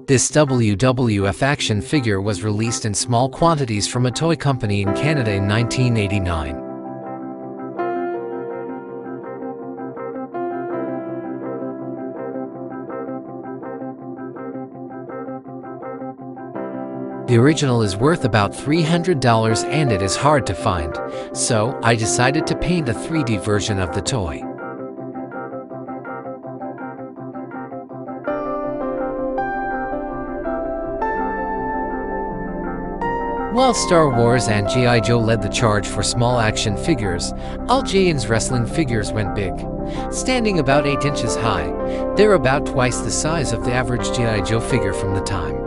This WWF action figure was released in small quantities from a toy company in Canada in 1989. The original is worth about $300 and it is hard to find, so I decided to paint a 3D version of the toy. While Star Wars and G.I. Joe led the charge for small action figures, LJN's wrestling figures went big. Standing about 8 inches high, they're about twice the size of the average G.I. Joe figure from the time.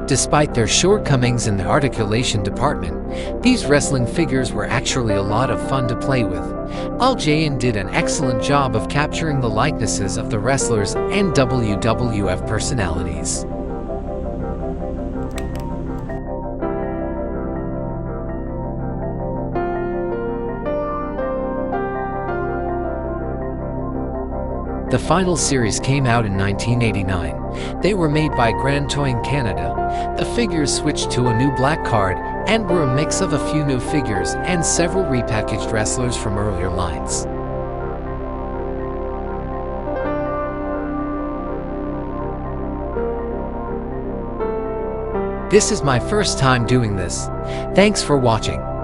Despite their shortcomings in the articulation department, these wrestling figures were actually a lot of fun to play with. LJN did an excellent job of capturing the likenesses of the wrestlers and WWF personalities. The final series came out in 1989. They were made by Grand Toy Canada. The figures switched to a new black card and were a mix of a few new figures and several repackaged wrestlers from earlier lines. This is my first time doing this. Thanks for watching.